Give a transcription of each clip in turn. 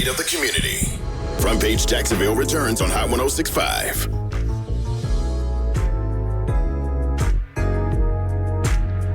heartbeat of the community. Front Page Jacksonville returns on Hot 106.5.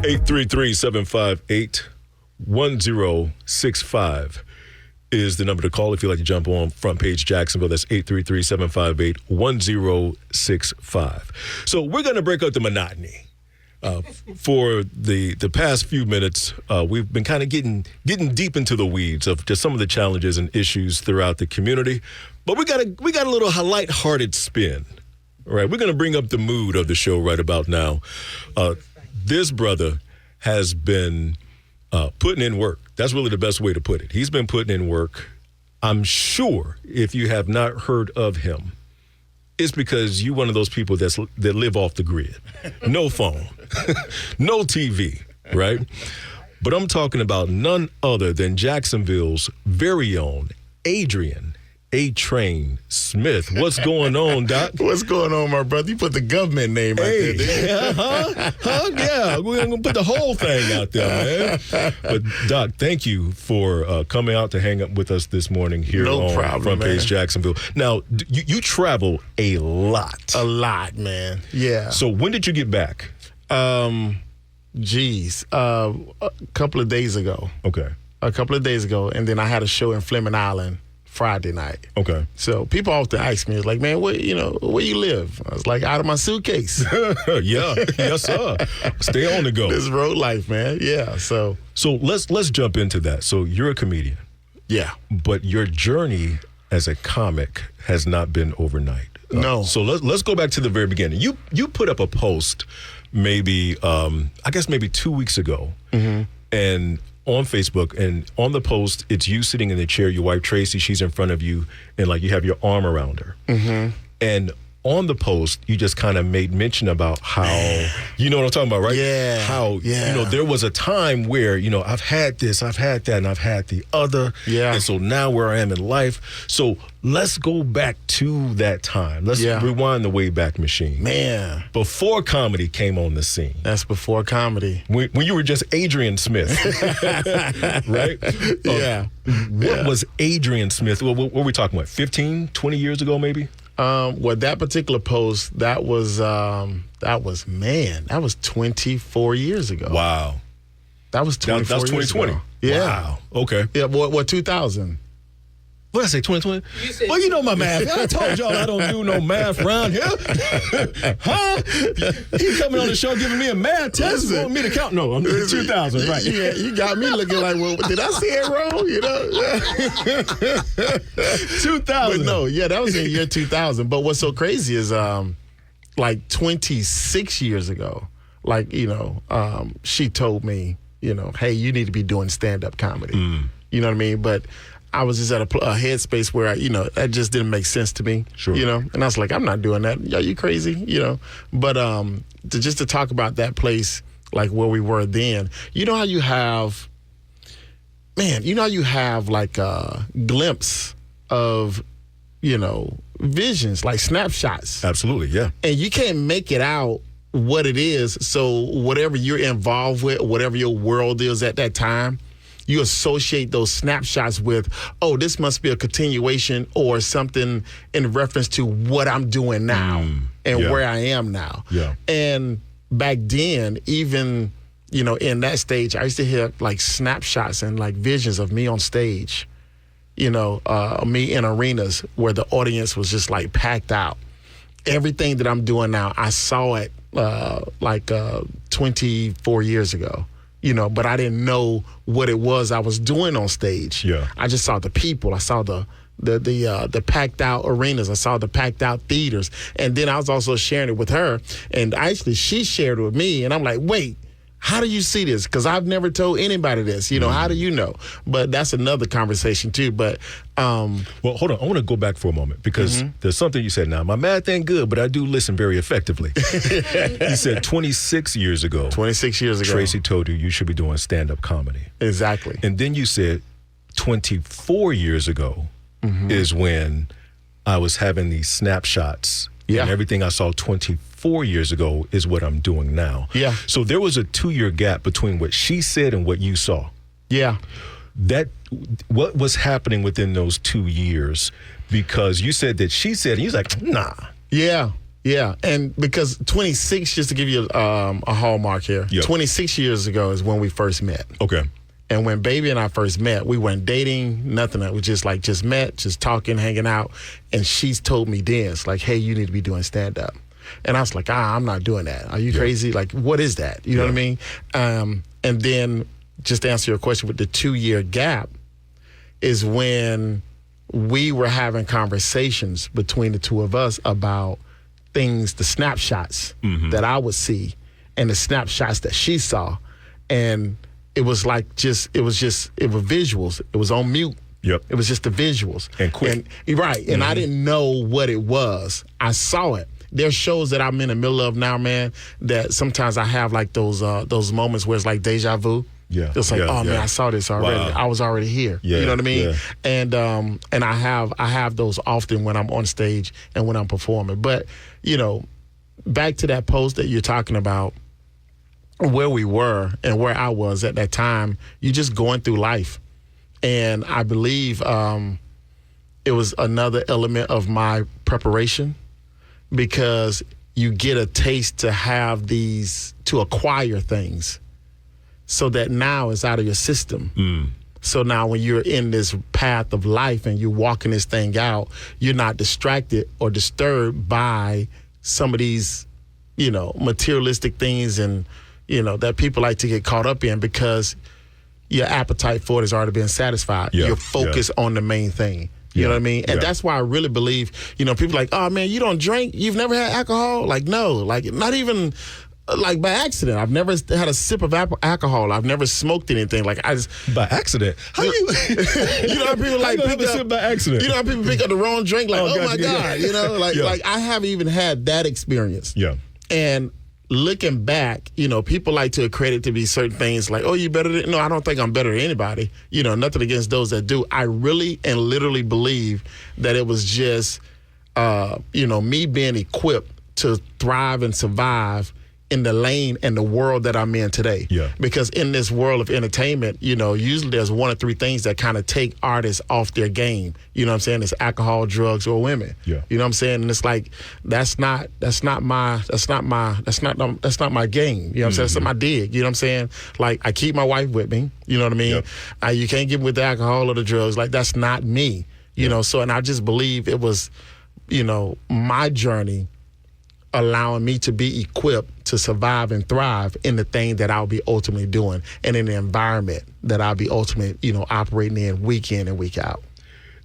833-758-1065 is the number to call if you'd like to jump on Front Page Jacksonville. That's 833-758-1065. So we're going to break up the monotony. For the past few minutes, we've been kind of getting deep into the weeds of just some of the challenges and issues throughout the community. But we got a little lighthearted spin. All right, we're going to bring up the mood of the show right about now. This brother has been putting in work. That's really the best way to put it. He's been putting in work. I'm sure if you have not heard of him, it's because you're one of those people that live off the grid. No phone, no TV, right? But I'm talking about none other than Jacksonville's very own Adrian A-Train Smith. What's going on, Doc? What's going on, my brother? You put the government name out there, didn't you? Yeah. We're going to put the whole thing out there, man. But, Doc, thank you for coming out to hang up with us this morning here on Front Page Jacksonville. Now, you travel a lot. A lot, man. Yeah. So when did you get back? A couple of days ago. Okay. A couple of days ago, and then I had a show in Fleming Island Friday night. Okay. So people often ask me, it's like, man, where you live? I was like, out of my suitcase. Yeah. Yes, sir. Stay on the go. This road life, man. Yeah. So let's jump into that. So you're a comedian. Yeah. But your journey as a comic has not been overnight. No. So let's go back to the very beginning. You put up a post maybe 2 weeks ago, and on Facebook, and on the post, it's you sitting in the chair, your wife Tracy, she's in front of you, and like you have your arm around her. And on the post, you just kind of made mention about how, you know what I'm talking about, right? Yeah. How, there was a time where, I've had this, I've had that, and I've had the other. Yeah. And so now where I am in life. So let's go back to that time. Let's rewind the Wayback Machine. Man. Before comedy came on the scene. That's before comedy. When you were just Adrian Smith, right? Yeah. What was Adrian Smith? What were we talking about? 15, 20 years ago, maybe? Well, that particular post, that was 24 years ago. Wow. That was 24 That's years 2020. ago. Yeah. Wow. Okay. Yeah, what 2000? What did I say, 2020? Well, you know my math. I told y'all I don't do no math around here. Huh? He coming on the show giving me a math test. Want me to count? No, I'm 2000, right. Yeah, you got me looking like, well, did I say it wrong? 2000. But no, yeah, that was in the year 2000. But what's so crazy is like 26 years ago, she told me, hey, you need to be doing stand-up comedy. You know what I mean? But I was just at a headspace where, that just didn't make sense to me. Sure. And I was like, I'm not doing that. Are you crazy? But to talk about that place, like where we were then, how you have like a glimpse of, visions, like snapshots. Absolutely, yeah. And you can't make it out what it is. So whatever you're involved with, whatever your world is at that time, you associate those snapshots with, oh, this must be a continuation or something in reference to what I'm doing now and where I am now. Yeah. And back then, even, in that stage, I used to hear like snapshots and like visions of me on stage, me in arenas where the audience was just like packed out. Everything that I'm doing now, I saw it 24 years ago. But I didn't know what it was I was doing on stage. Yeah. I just saw the people. I saw the packed out arenas. I saw the packed out theaters. And then I was also sharing it with her. And actually, she shared it with me. And I'm like, wait, how do you see this? Because I've never told anybody this. How do you know? But that's another conversation, too. But well, hold on. I want to go back for a moment because there's something you said now. My math ain't good, but I do listen very effectively. You said 26 years ago. 26 years ago. Tracy told you should be doing stand-up comedy. Exactly. And then you said 24 years ago is when I was having these snapshots. Yeah. And everything I saw 24 years ago is what I'm doing now. Yeah. So there was a 2-year gap between what she said and what you saw. Yeah. what was happening within those 2 years? Because you said that she said, and you was like, nah. Yeah. And because 26, just to give you a hallmark here, 26 years ago is when we first met. Okay. And when Baby and I first met, we weren't dating, nothing. We just met, just talking, hanging out. And she's told me then, it's like, hey, you need to be doing stand-up. And I was like, I'm not doing that. Are you crazy? Like, what is that? You know what I mean? And then just to answer your question, with the 2-year gap is when we were having conversations between the two of us about things, the snapshots that I would see and the snapshots that she saw. And it was like it was visuals. It was on mute. Yep. It was just the visuals. And quick. And I didn't know what it was. I saw it. There's shows that I'm in the middle of now, man, that sometimes I have like those moments where it's like deja vu. Yeah. It's like, man, I saw this already. Wow. I was already here. Yeah. You know what I mean? Yeah. And I have those often when I'm on stage and when I'm performing. But, back to that post that you're talking about, where we were and where I was at that time, you're just going through life. And I believe it was another element of my preparation, because you get a taste to to acquire things so that now it's out of your system. So now when you're in this path of life and you're walking this thing out, you're not distracted or disturbed by some of these, materialistic things and, that people like to get caught up in, because your appetite for it has already been satisfied. You're focused on the main thing. You know what I mean? And that's why I really believe, people like, oh, man, you don't drink? You've never had alcohol? Like, no. Like, not even, like, by accident. I've never had a sip of alcohol. I've never smoked anything. Like, I just... By accident? How you... how people like pick up... Sip by accident? How people pick up the wrong drink? Like, oh my God. Like, I haven't even had that experience. Yeah. And looking back, people like to accredit to be certain things like, oh, you better than... No, I don't think I'm better than anybody. Nothing against those that do. I really and literally believe that it was just, me being equipped to thrive and survive in the lane and the world that I'm in today. Yeah. Because in this world of entertainment, usually there's one or three things that kind of take artists off their game. You know what I'm saying? It's alcohol, drugs, or women. Yeah. You know what I'm saying? And it's like, that's not my game. You know what I'm saying? That's not my dig. You know what I'm saying? Like, I keep my wife with me. You know what I mean? Yep. You can't get with the alcohol or the drugs. Like, that's not me. You know, so, and I just believe it was, my journey allowing me to be equipped to survive and thrive in the thing that I'll be ultimately doing and in the environment that I'll be ultimately, operating in week in and week out.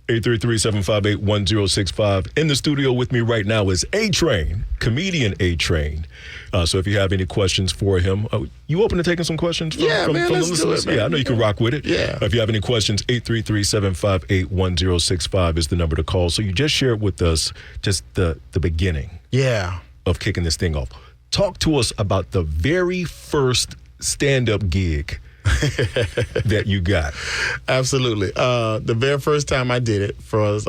833-758-1065. In the studio with me right now is A-Train, comedian A-Train. So if you have any questions for him, you open to taking some questions from the listeners? Yeah, I know you can rock with it. Yeah. If you have any questions, 833-758-1065 is the number to call. So you just shared with us just the beginning. Yeah. Of kicking this thing off. Talk to us about the very first stand-up gig that you got. Absolutely. The very first time I did it for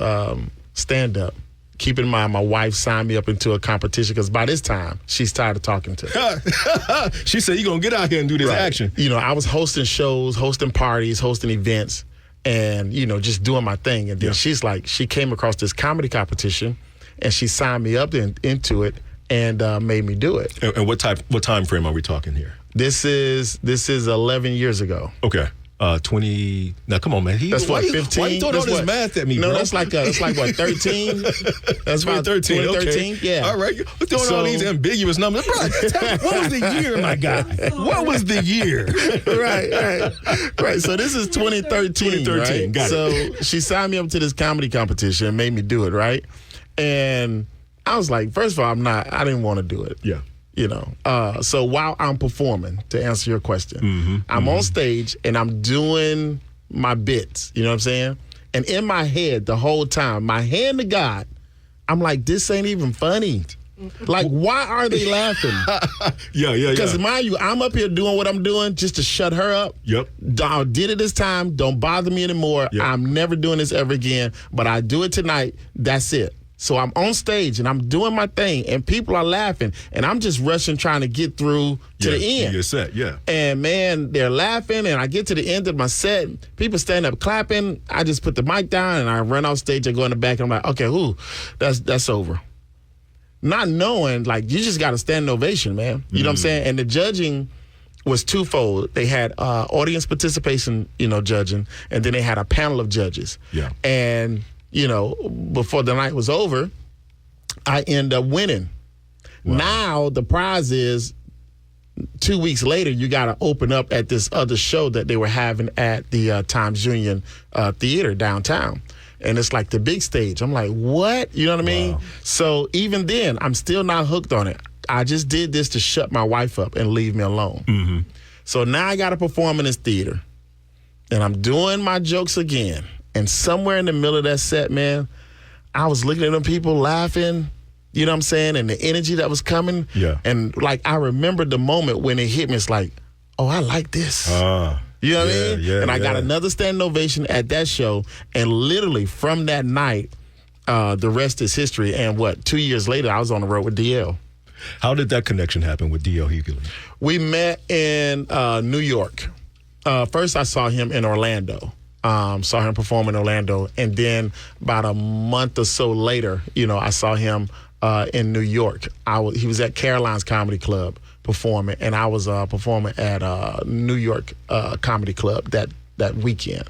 stand-up, keep in mind my wife signed me up into a competition because by this time, she's tired of talking to me. She said, you're going to get out here and do this action. I was hosting shows, hosting parties, hosting events, and, just doing my thing. And then she's like, she came across this comedy competition, and she signed me up into it and made me do it. And what time frame are we talking here? This is 11 years ago. Okay. 20. Now, come on, man. That's what, 15? Why you throwing all this math at me, no, bro? that's like what, 13? That's about 2013. 2013. Okay. Yeah. All right. You're throwing all these ambiguous numbers. Bro, what was the year, my guy? What was the year? Right. So this is 2013. Right? Got it. So she signed me up to this comedy competition and made me do it, right? And I was like, first of all, I didn't want to do it. Yeah. So while I'm performing, to answer your question, I'm on stage and I'm doing my bits, you know what I'm saying? And in my head the whole time, my hand to God, I'm like, this ain't even funny. Like, why are they laughing? Yeah. Because mind you, I'm up here doing what I'm doing just to shut her up. Yep. I did it this time. Don't bother me anymore. Yep. I'm never doing this ever again. But I do it tonight. That's it. So I'm on stage and I'm doing my thing and people are laughing and I'm just rushing trying to get through to the end. Your set, yeah. And man, they're laughing and I get to the end of my set. People stand up clapping. I just put the mic down and I run off stage. I go in the back and I'm like, okay, that's over. Not knowing, like, you just got to stand ovation, man. You know what I'm saying? And the judging was twofold. They had audience participation, judging, and then they had a panel of judges. Yeah. And before the night was over, I end up winning. Wow. Now the prize is 2 weeks later, you got to open up at this other show that they were having at the Times Union Theater downtown. And it's like the big stage. I'm like, what? You know what I mean? Wow. So even then, I'm still not hooked on it. I just did this to shut my wife up and leave me alone. Mm-hmm. So now I got to perform in this theater. And I'm doing my jokes again. And somewhere in the middle of that set, man, I was looking at them people laughing, you know what I'm saying, and the energy that was coming. Yeah. And, like, I remember the moment when it hit me. It's like, oh, I like this. You know what I mean? Yeah, and I got another standing ovation at that show. And literally from that night, the rest is history. And 2 years later, I was on the road with DL. How did that connection happen with D.L. Hughley? We met in New York. First, I saw him in Orlando. Saw him perform in Orlando. And then about a month or so later, I saw him in New York. He was at Caroline's Comedy Club performing, and I was performing at New York Comedy Club that weekend.